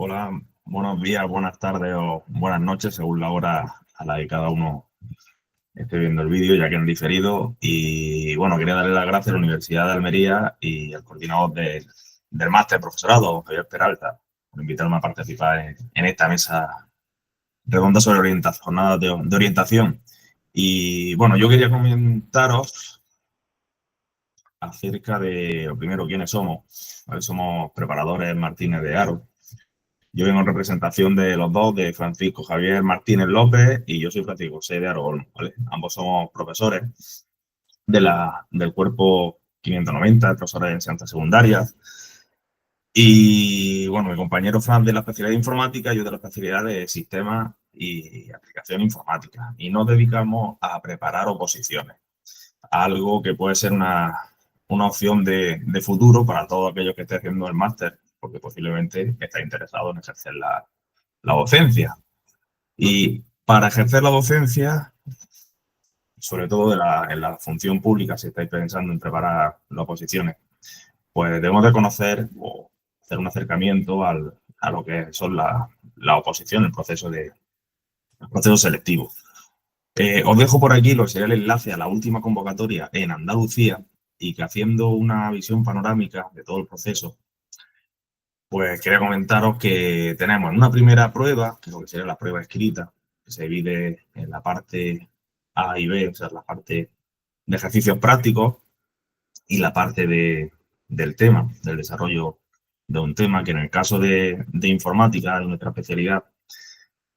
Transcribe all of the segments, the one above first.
Hola, buenos días, buenas tardes o buenas noches, según la hora a la que cada uno esté viendo el vídeo, ya que han diferido. Y bueno, quería darle las gracias a la Universidad de Almería y al coordinador del máster, profesorado, Javier Peralta, por invitarme a participar en esta mesa redonda sobre jornadas de orientación. Y bueno, yo quería comentaros acerca de, lo primero, quiénes somos. ¿Vale? Somos preparadores Martínez de Haro. Yo vengo en representación de los dos, de Francisco Javier Martínez López y yo soy Francisco José de Haro Olmo, ¿vale? Ambos somos profesores del cuerpo 590, profesores de enseñanza secundaria. Y bueno, mi compañero Fran de la especialidad de informática, yo de la especialidad de sistemas y aplicación informática. Y nos dedicamos a preparar oposiciones, algo que puede ser una opción de futuro para todos aquellos que estén haciendo el máster, porque posiblemente está interesado en ejercer la docencia. Y para ejercer la docencia, sobre todo en la función pública, si estáis pensando en preparar las oposiciones, pues debemos de conocer o hacer un acercamiento a lo que son la oposición, el proceso selectivo. Os dejo por aquí lo que sería el enlace a la última convocatoria en Andalucía y que, haciendo una visión panorámica de todo el proceso, pues quería comentaros que tenemos una primera prueba, que es lo que sería la prueba escrita, que se divide en la parte A y B, o sea, la parte de ejercicios prácticos y la parte del tema, del desarrollo de un tema, que en el caso de informática, de nuestra especialidad,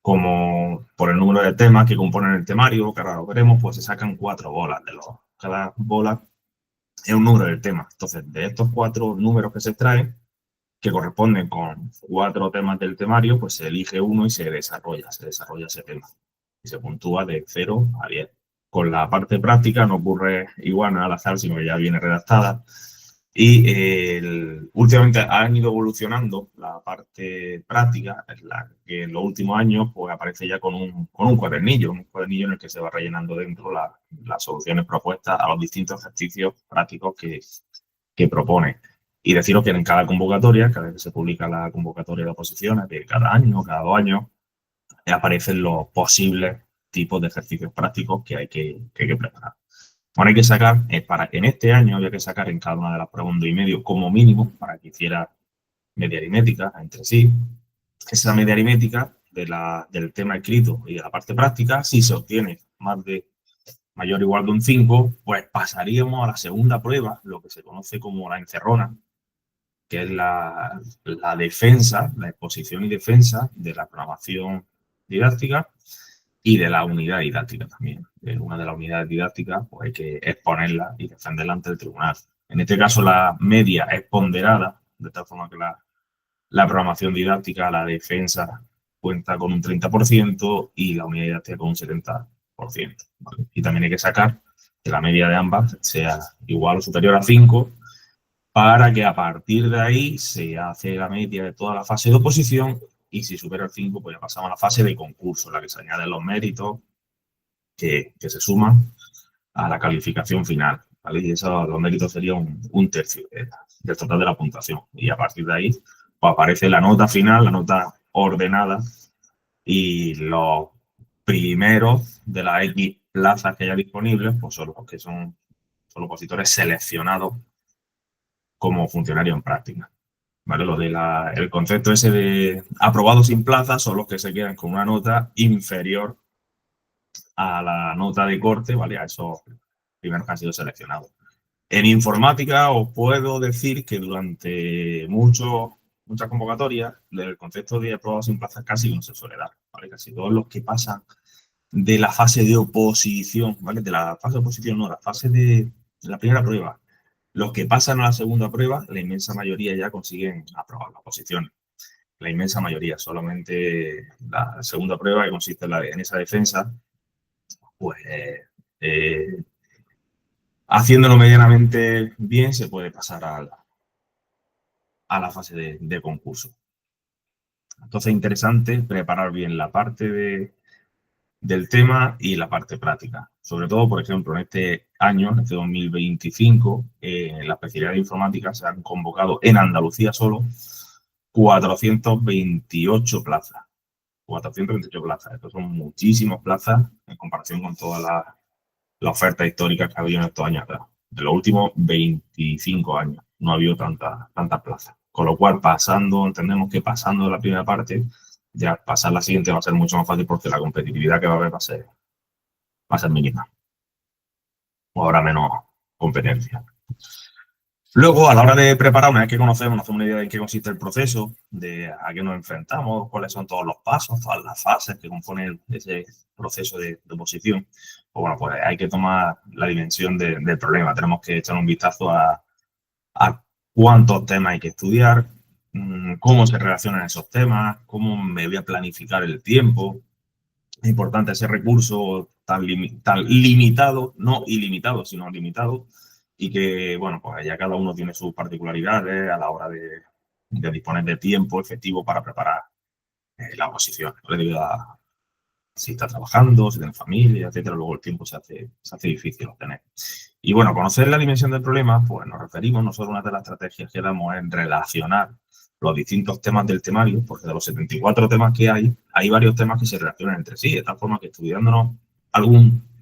como por el número de temas que componen el temario, que ahora lo veremos, pues se sacan 4 bolas. Cada bola es un número del tema. Entonces, de estos 4 números que se extraen, que corresponden con 4 temas del temario, pues se elige uno y se desarrolla ese tema. Y se puntúa de 0 a 10. Con la parte práctica no ocurre igual al azar, sino que ya viene redactada. Y últimamente han ido evolucionando la parte práctica, en la que en los últimos años pues aparece ya con un cuadernillo en el que se va rellenando dentro las soluciones propuestas a los distintos ejercicios prácticos que propone. Y deciros que en cada convocatoria, cada vez que se publica la convocatoria de oposiciones de cada año o cada 2 años, aparecen los posibles tipos de ejercicios prácticos que hay que preparar. Bueno, hay que sacar, para que en este año había que sacar en cada una de las pruebas un 2,5 como mínimo, para que hiciera media aritmética entre sí. Esa media aritmética del tema escrito y de la parte práctica, si se obtiene mayor o igual de un 5, pues pasaríamos a la segunda prueba, lo que se conoce como la encerrona, que es la defensa, la exposición y defensa de la programación didáctica y de la unidad didáctica también. Una de las unidades didácticas pues hay que exponerla y defenderla ante el tribunal. En este caso la media es ponderada, de tal forma que la programación didáctica, la defensa, cuenta con un 30% y la unidad didáctica con un 70%. ¿Vale? Y también hay que sacar que la media de ambas sea igual o superior a 5, para que a partir de ahí se hace la media de toda la fase de oposición y si supera el 5, pues ya pasamos a la fase de concurso, en la que se añaden los méritos que se suman a la calificación final, ¿vale? Y los méritos serían un tercio del total de la puntuación. Y a partir de ahí pues aparece la nota final, la nota ordenada, y los primeros de las X plazas que haya disponibles pues son los que son los opositores seleccionados como funcionario en práctica. ¿Vale? El concepto ese de aprobado sin plaza son los que se quedan con una nota inferior a la nota de corte, ¿vale? A esos primeros que han sido seleccionados. En informática os puedo decir que durante muchas convocatorias el concepto de aprobado sin plaza casi no se suele dar, ¿vale? Casi todos los que pasan de la fase de oposición, ¿vale? De la fase de oposición, no, la fase de la primera prueba. Los que pasan a la segunda prueba, la inmensa mayoría ya consiguen aprobar la oposición. La inmensa mayoría, solamente la segunda prueba, que consiste en esa defensa, pues haciéndolo medianamente bien se puede pasar a la fase de concurso. Entonces es interesante preparar bien la parte del tema y la parte práctica. Sobre todo, por ejemplo, en este año, en este 2025, la especialidad de informática se han convocado en Andalucía solo 428 plazas. 428 plazas. Estos son muchísimas plazas en comparación con toda la oferta histórica que ha habido en estos años atrás. De los últimos 25 años no ha habido tantas plazas. Con lo cual, entendemos que pasando la primera parte, ya pasar la siguiente va a ser mucho más fácil porque la competitividad que va a haber va a ser mínima. O habrá menos competencia. Luego, a la hora de preparar, una vez que conocemos, nos hacemos una idea de en qué consiste el proceso, de a qué nos enfrentamos, cuáles son todos los pasos, todas las fases que componen ese proceso de oposición, pues bueno, pues hay que tomar la dimensión del problema. Tenemos que echar un vistazo a cuántos temas hay que estudiar, cómo se relacionan esos temas, cómo me voy a planificar el tiempo. Es importante ese recurso tan limitado, no ilimitado, sino limitado, y que, bueno, pues ya cada uno tiene sus particularidades a la hora de disponer de tiempo efectivo para preparar la oposición. Debido a si está trabajando, si tiene familia, etcétera, luego el tiempo se hace difícil obtener. Y bueno, conocer la dimensión del problema, pues nos referimos, nosotros una de las estrategias que damos es relacionar los distintos temas del temario, porque de los 74 temas que hay varios temas que se relacionan entre sí, de tal forma que estudiándonos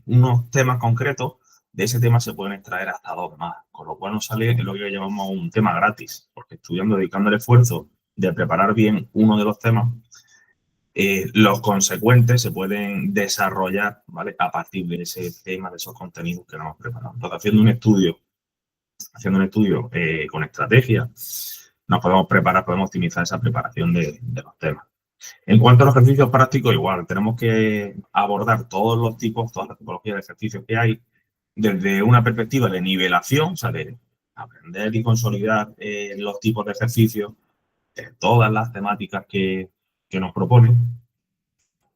unos temas concretos, de ese tema se pueden extraer hasta 2 más, con lo cual nos sale lo que llamamos un tema gratis, porque estudiando, dedicando el esfuerzo de preparar bien uno de los temas, los consecuentes se pueden desarrollar, ¿vale?, a partir de ese tema, de esos contenidos que nos hemos preparado. Entonces, haciendo un estudio con estrategia, nos podemos preparar, podemos optimizar esa preparación de los temas. En cuanto a los ejercicios prácticos, igual, tenemos que abordar todas las tipologías de ejercicios que hay desde una perspectiva de nivelación, o sea, de aprender y consolidar los tipos de ejercicios, de todas las temáticas que nos proponen,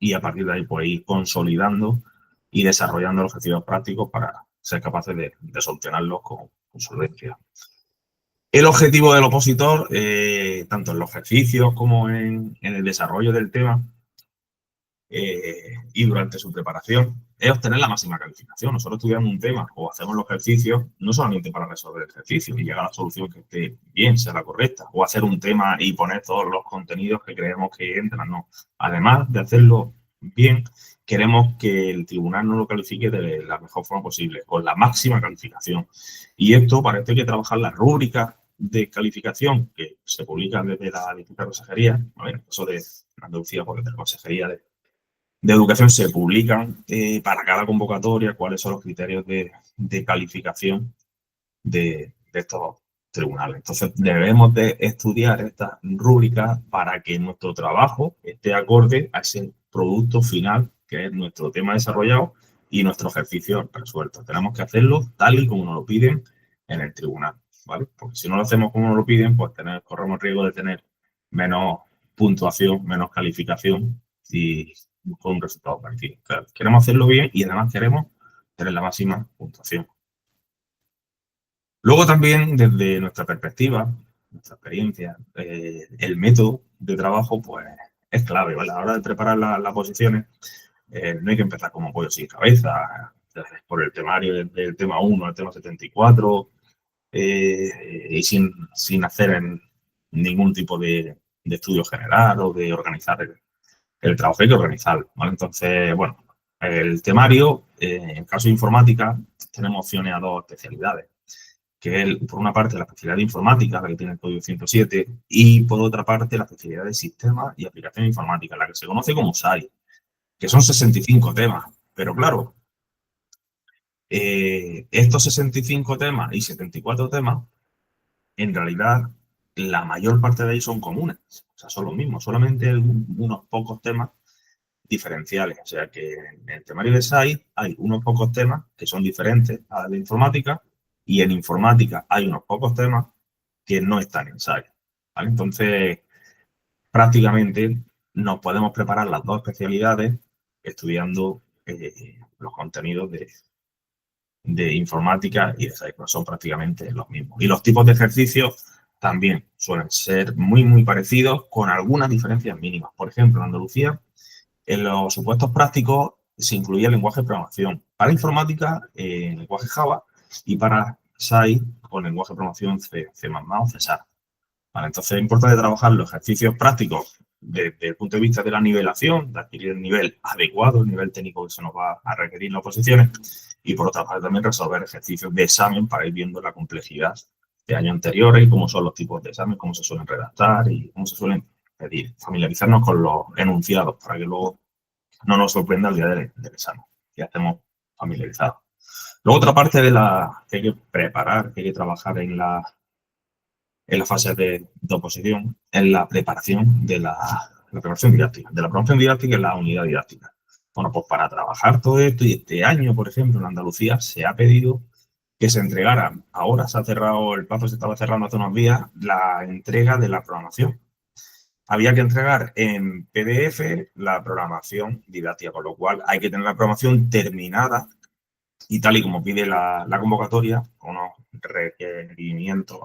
y a partir de ahí pues ir consolidando y desarrollando los ejercicios prácticos para ser capaces de solucionarlos con solvencia. El objetivo del opositor, tanto en los ejercicios como en el desarrollo del tema y durante su preparación, es obtener la máxima calificación. Nosotros estudiamos un tema o hacemos los ejercicios no solamente para resolver el ejercicio y llegar a la solución que esté bien, sea la correcta, o hacer un tema y poner todos los contenidos que creemos que entran, no. Además de hacerlo bien, queremos que el tribunal nos lo califique de la mejor forma posible, con la máxima calificación. Y esto, para esto hay que trabajar las rúbricas de calificación que se publican desde la distintas consejerías, ¿vale? Eso de Andalucía, porque de la Consejería de Educación se publican para cada convocatoria cuáles son los criterios de calificación de estos tribunales. Entonces, debemos de estudiar estas rúbricas para que nuestro trabajo esté acorde a ese producto final, que es nuestro tema desarrollado y nuestro ejercicio resuelto. Tenemos que hacerlo tal y como nos lo piden en el tribunal, ¿vale? Porque si no lo hacemos como nos lo piden, pues corremos el riesgo de tener menos puntuación, menos calificación y con un resultado parecido. Claro, queremos hacerlo bien y además queremos tener la máxima puntuación. Luego también, desde nuestra perspectiva, nuestra experiencia, el método de trabajo pues es clave, ¿vale? A la hora de preparar las posiciones, no hay que empezar como pollo sin cabeza, por el temario del tema 1 al tema 74, y sin hacer ningún tipo de estudio general o de organizar el trabajo. Hay que organizarlo, ¿vale? Entonces, bueno, el temario, en caso de informática, tenemos opciones a 2 especialidades, que es, por una parte, la especialidad de informática, la que tiene el código 107, y por otra parte, la especialidad de sistemas y aplicaciones informáticas, la que se conoce como SAI, que son 65 temas. Pero claro, estos 65 temas y 74 temas, en realidad, la mayor parte de ellos son comunes, o sea, son los mismos, solamente unos pocos temas diferenciales. O sea que en el temario de SAI hay unos pocos temas que son diferentes a la informática, y en informática hay unos pocos temas que no están en SAI, ¿vale? Entonces, prácticamente nos podemos preparar las 2 especialidades estudiando los contenidos de informática y de SAI, pero son prácticamente los mismos. Y los tipos de ejercicios también suelen ser muy, muy parecidos, con algunas diferencias mínimas. Por ejemplo, en Andalucía, en los supuestos prácticos se incluía el lenguaje de programación. Para informática, el lenguaje Java, y para SAI, con lenguaje de programación C, C++ o C#. ¿Vale? Entonces es importante trabajar los ejercicios prácticos desde el punto de vista de la nivelación, de adquirir el nivel adecuado, el nivel técnico que se nos va a requerir en las oposiciones, y por otra parte también resolver ejercicios de examen para ir viendo la complejidad de años anteriores y cómo son los tipos de examen, cómo se suelen redactar y cómo se suelen pedir. Familiarizarnos con los enunciados para que luego no nos sorprenda el día del examen. Ya estemos familiarizados. Luego otra parte de la que hay que preparar, que hay que trabajar en la fase de oposición, es la preparación de la preparación didáctica, de la promoción didáctica en la unidad didáctica. Bueno, pues para trabajar todo esto, y este año, por ejemplo, en Andalucía se ha pedido que se entregara, ahora se ha cerrado, el plazo se estaba cerrando hace unos días, la entrega de la programación. Había que entregar en PDF la programación didáctica, con lo cual hay que tener la programación terminada y tal y como pide la convocatoria, con unos requerimientos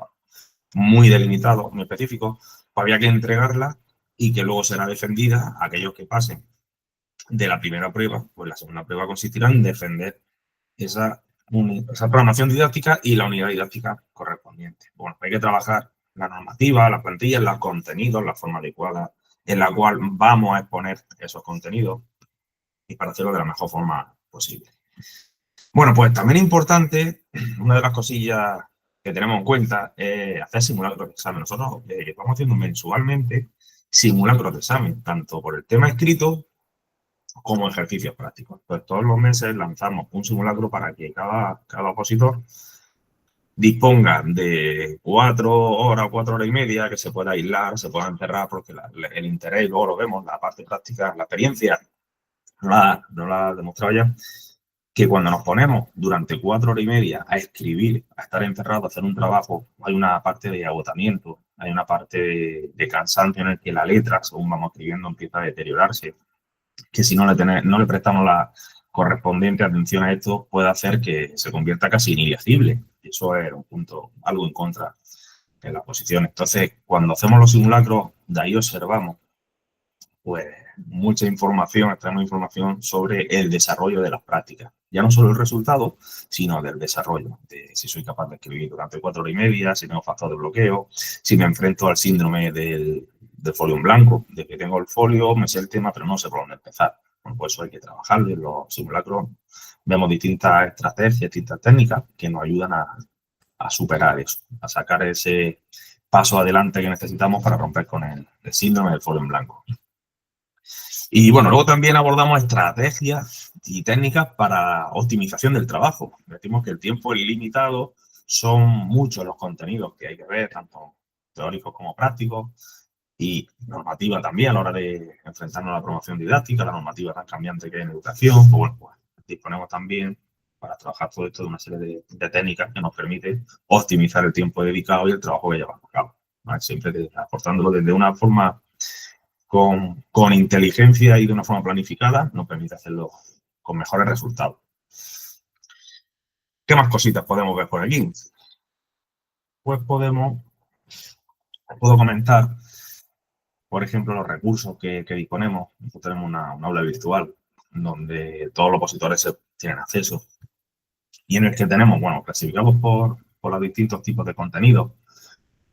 muy delimitados, muy específicos, pues había que entregarla y que luego será defendida a aquellos que pasen de la primera prueba, pues la segunda prueba consistirá en defender esa programación didáctica y la unidad didáctica correspondiente. Bueno, hay que trabajar la normativa, la plantilla, los contenidos, la forma adecuada en la cual vamos a exponer esos contenidos y para hacerlo de la mejor forma posible. Bueno, pues también es importante, una de las cosillas que tenemos en cuenta es hacer simulacros de examen. Nosotros vamos haciendo mensualmente simulacros de examen, tanto por el tema escrito como ejercicios prácticos. Pues todos los meses lanzamos un simulacro para que cada opositor disponga de 4 horas o 4 horas y media, que se pueda aislar, se pueda encerrar, porque el interés, luego lo vemos, la parte práctica, la experiencia, no la ha demostrado ya, que cuando nos ponemos durante 4 horas y media a escribir, a estar encerrados, a hacer un trabajo, hay una parte de agotamiento, hay una parte de cansancio en el que la letra, según vamos escribiendo, empieza a deteriorarse, que si no le prestamos la correspondiente atención a esto, puede hacer que se convierta casi en irascible. Y eso es un punto, algo en contra de la posición. Entonces, cuando hacemos los simulacros, de ahí observamos pues mucha información, extraemos información sobre el desarrollo de las prácticas. Ya no solo el resultado, sino del desarrollo, de si soy capaz de escribir durante 4 horas y media, si tengo factor de bloqueo, si me enfrento al síndrome del folio en blanco, de que tengo el folio, me sé el tema, pero no sé por dónde empezar. Bueno, pues eso hay que trabajarlo. En los simulacros vemos distintas estrategias, distintas técnicas que nos ayudan a superar eso, a sacar ese paso adelante que necesitamos para romper con el síndrome del folio en blanco. Y bueno, luego también abordamos estrategias y técnicas para optimización del trabajo. Decimos que el tiempo es limitado, son muchos los contenidos que hay que ver, tanto teóricos como prácticos, y normativa también a la hora de enfrentarnos a la promoción didáctica, la normativa tan cambiante que hay en educación. Pues bueno, pues disponemos también para trabajar todo esto de una serie de técnicas que nos permite optimizar el tiempo dedicado y el trabajo que llevamos a cabo, ¿vale? Siempre aportándolo desde una forma con inteligencia y de una forma planificada, nos permite hacerlo con mejores resultados. ¿Qué más cositas podemos ver por aquí? Pues puedo comentar, por ejemplo, los recursos que disponemos. Nosotros tenemos una aula virtual donde todos los opositores tienen acceso y en el que tenemos, bueno, clasificados por los distintos tipos de contenidos.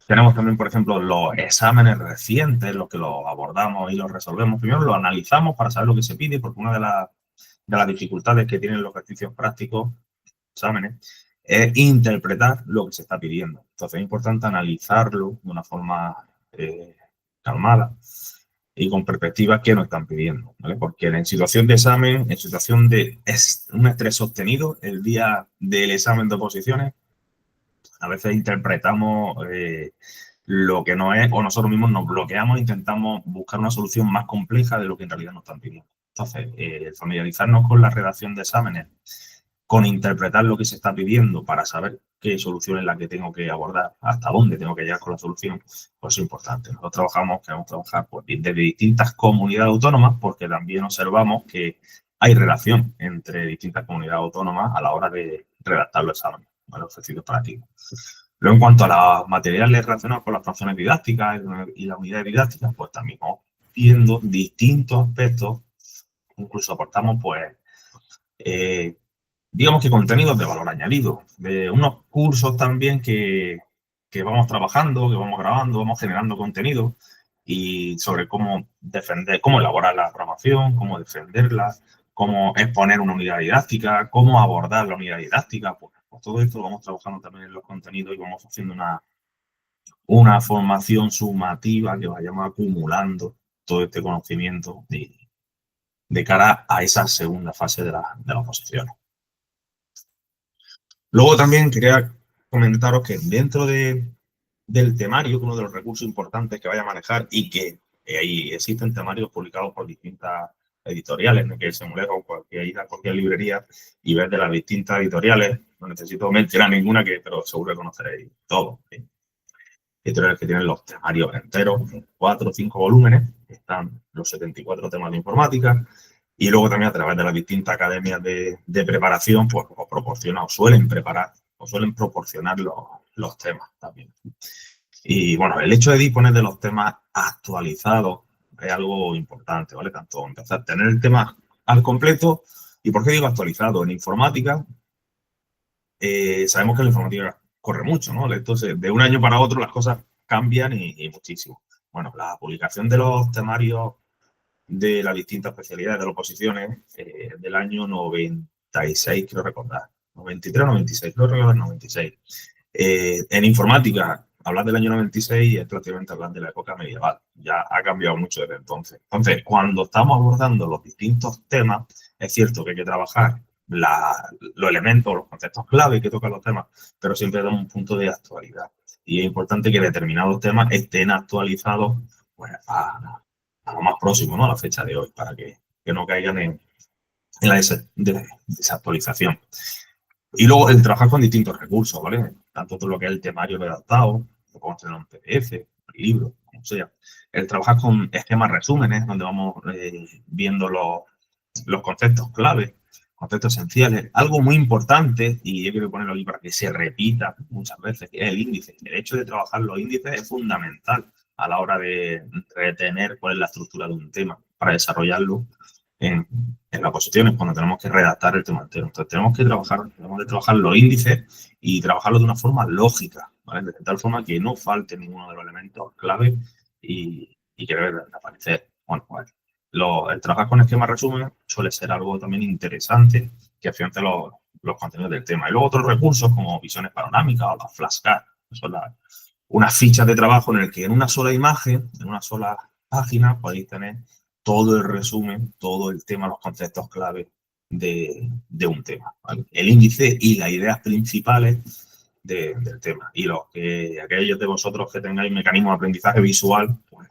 Tenemos también, por ejemplo, los exámenes recientes, los que los abordamos y los resolvemos. Primero los analizamos para saber lo que se pide, porque una de las dificultades que tienen los ejercicios prácticos, exámenes, es interpretar lo que se está pidiendo. Entonces es importante analizarlo de una forma calmada y con perspectiva que nos están pidiendo, ¿vale? Porque en situación de examen, en situación de un estrés sostenido, el día del examen de oposiciones, a veces interpretamos lo que no es, o nosotros mismos nos bloqueamos e intentamos buscar una solución más compleja de lo que en realidad nos están pidiendo. Entonces, familiarizarnos con la redacción de exámenes, con interpretar lo que se está pidiendo para saber qué solución es la que tengo que abordar, hasta dónde tengo que llegar con la solución, pues es importante. Nosotros queremos trabajar pues, desde distintas comunidades autónomas, porque también observamos que hay relación entre distintas comunidades autónomas a la hora de redactar los exámenes, ¿vale? Los ejercicios prácticos. Luego, en cuanto a los materiales relacionados con las funciones didácticas y las unidades didácticas, pues también vamos viendo distintos aspectos, incluso aportamos, pues, digamos que contenidos de valor añadido, de unos cursos también que que vamos trabajando, que vamos grabando, vamos generando contenido y sobre cómo defender, cómo elaborar la programación, cómo defenderla, cómo exponer una unidad didáctica, cómo abordar la unidad didáctica. Pues todo esto lo vamos trabajando también en los contenidos y vamos haciendo una formación sumativa que vayamos acumulando todo este conocimiento de cara a esa segunda fase de las oposiciones. Luego también quería comentaros que dentro del temario, uno de los recursos importantes que vaya a manejar y que ahí existen temarios publicados por distintas editoriales, ¿no? Que se mulega ir a cualquier librería y ver de las distintas editoriales. No necesito mencionar ninguna, pero seguro que conoceréis todos. ¿Sí? Editoriales que tienen los temarios enteros, 4 o 5 volúmenes, están los 74 temas de informática, y luego también a través de las distintas academias de preparación, pues os proporcionan, os suelen preparar, os suelen proporcionar los temas también. Y bueno, el hecho de disponer de los temas actualizados es algo importante, ¿vale? Tanto empezar a tener el tema al completo, y ¿por qué digo actualizado? En informática, sabemos que la informática corre mucho, ¿no? Entonces, de un año para otro las cosas cambian y muchísimo. Bueno, la publicación de los temarios de las distintas especialidades de las oposiciones del año 96, quiero recordar. 93 o 96, creo recordar 96. En informática, hablar del año 96 es prácticamente hablar de la época medieval. Ya ha cambiado mucho desde entonces. Entonces, cuando estamos abordando los distintos temas, es cierto que hay que trabajar los elementos, los conceptos clave que tocan los temas, pero siempre da un punto de actualidad. Y es importante que determinados temas estén actualizados pues, a lo más próximo, ¿no? A la fecha de hoy, para que no caigan en la desactualización. Y luego el trabajar con distintos recursos, ¿vale? Tanto todo lo que es el temario redactado, lo podemos tener en un PDF, un libro, como sea. El trabajar con esquemas resúmenes, donde vamos viendo los conceptos clave, conceptos esenciales. Algo muy importante, y yo quiero ponerlo aquí para que se repita muchas veces, que es el índice. El hecho de trabajar los índices es fundamental a la hora de retener cuál es la estructura de un tema para desarrollarlo en las posiciones cuando tenemos que redactar el tema entero. Entonces tenemos que trabajar los índices y trabajarlo de una forma lógica, ¿vale? De tal forma que no falte ninguno de los elementos clave y que debe de aparecer. Bueno, pues, el trabajar con esquemas resumen suele ser algo también interesante que afiance los contenidos del tema. Y luego otros recursos como visiones panorámicas o las flashcards, que son unas fichas de trabajo en el que en una sola imagen, en una sola página, podéis tener todo el resumen, todo el tema, los conceptos clave de un tema, ¿vale? El índice y las ideas principales del tema. Y aquellos de vosotros que tengáis mecanismo de aprendizaje visual, pues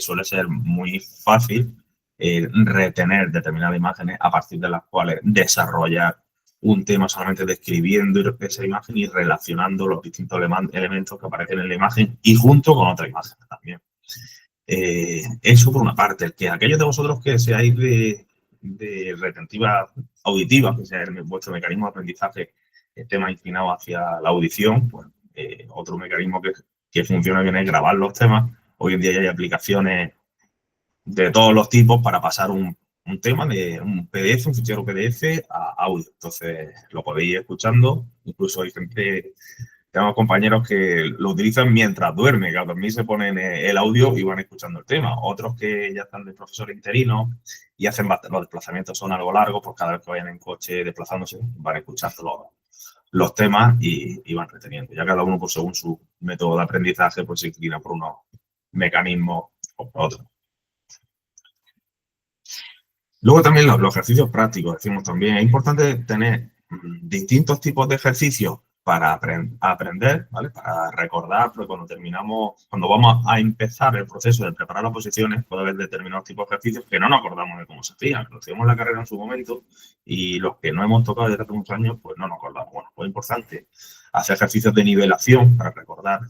suele ser muy fácil retener determinadas imágenes a partir de las cuales desarrollar un tema solamente describiendo esa imagen y relacionando los distintos elementos que aparecen en la imagen y junto con otra imagen también. Eso por una parte. El que aquellos de vosotros que seáis de retentiva auditiva, que sea vuestro mecanismo de aprendizaje esté más inclinado hacia la audición, pues otro mecanismo que funciona bien es grabar los temas. Hoy en día ya hay aplicaciones de todos los tipos para pasar un tema de un PDF, un fichero PDF a audio. Entonces lo podéis ir escuchando. Incluso hay gente, tenemos compañeros que lo utilizan mientras duermen, que al dormir se ponen el audio y van escuchando el tema. Otros que ya están de profesor interino y hacen los desplazamientos son algo largos, pues cada vez que vayan en coche desplazándose van escuchando los temas y van reteniendo. Ya cada uno, pues según su método de aprendizaje, pues se inclina por unos mecanismos o por otros. Luego también los ejercicios prácticos, decimos también, es importante tener distintos tipos de ejercicios para aprender, ¿vale? Para recordar, porque cuando vamos a empezar el proceso de preparar las posiciones, puede haber determinados tipos de ejercicios que no nos acordamos de cómo se hacían, lo hacíamos en la carrera en su momento y los que no hemos tocado desde hace muchos años, pues no nos acordamos. Bueno, pues es importante hacer ejercicios de nivelación para recordar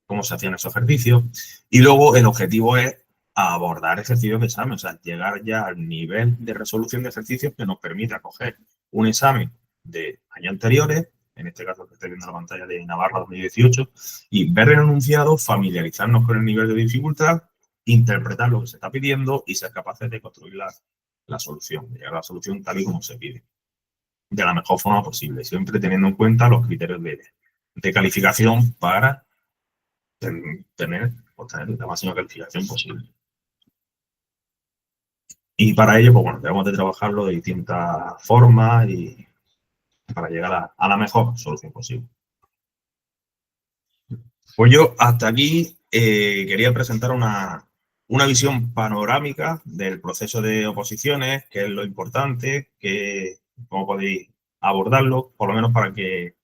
cómo se hacían esos ejercicios y luego el objetivo es abordar ejercicios de examen, o sea, llegar ya al nivel de resolución de ejercicios que nos permita coger un examen de años anteriores, en este caso que estoy viendo la pantalla de Navarra 2018, y ver el enunciado, familiarizarnos con el nivel de dificultad, interpretar lo que se está pidiendo y ser capaces de construir la solución, de llegar a la solución tal y como se pide, de la mejor forma posible, siempre teniendo en cuenta los criterios de calificación para obtener la máxima calificación posible. Y para ello, pues bueno, debemos de trabajarlo de distintas formas y para llegar a la mejor solución posible. Pues yo hasta aquí quería presentar una visión panorámica del proceso de oposiciones, qué es lo importante, cómo podéis abordarlo, por lo menos para que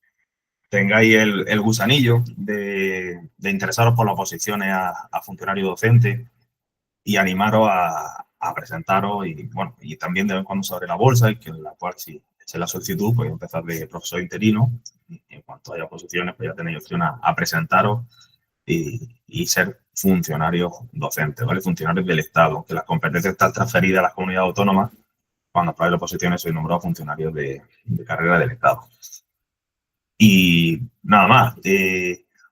tengáis el gusanillo de interesaros por las oposiciones a funcionarios docentes y animaros a presentaros y, bueno, y también de vez en cuando se abre la bolsa y que en la cual si es la solicitud podéis empezar de profesor interino y en cuanto haya oposiciones pues ya tenéis opción a presentaros y ser funcionarios docentes, ¿vale? Funcionarios del Estado, que las competencias están transferidas a las comunidades autónomas. Cuando apruebe las oposiciones soy nombrado funcionario de carrera del Estado. Y nada más.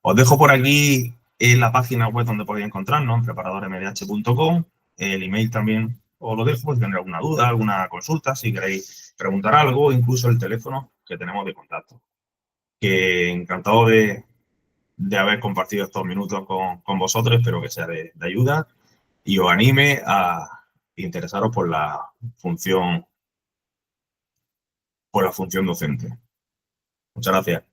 Os dejo por aquí en la página web donde podéis encontrarnos, preparadormdh.com. El email también os lo dejo, si tenéis alguna duda, alguna consulta, si queréis preguntar algo, incluso el teléfono que tenemos de contacto. Que encantado de haber compartido estos minutos con vosotros, espero que sea de ayuda y os anime a interesaros por la función docente. Muchas gracias.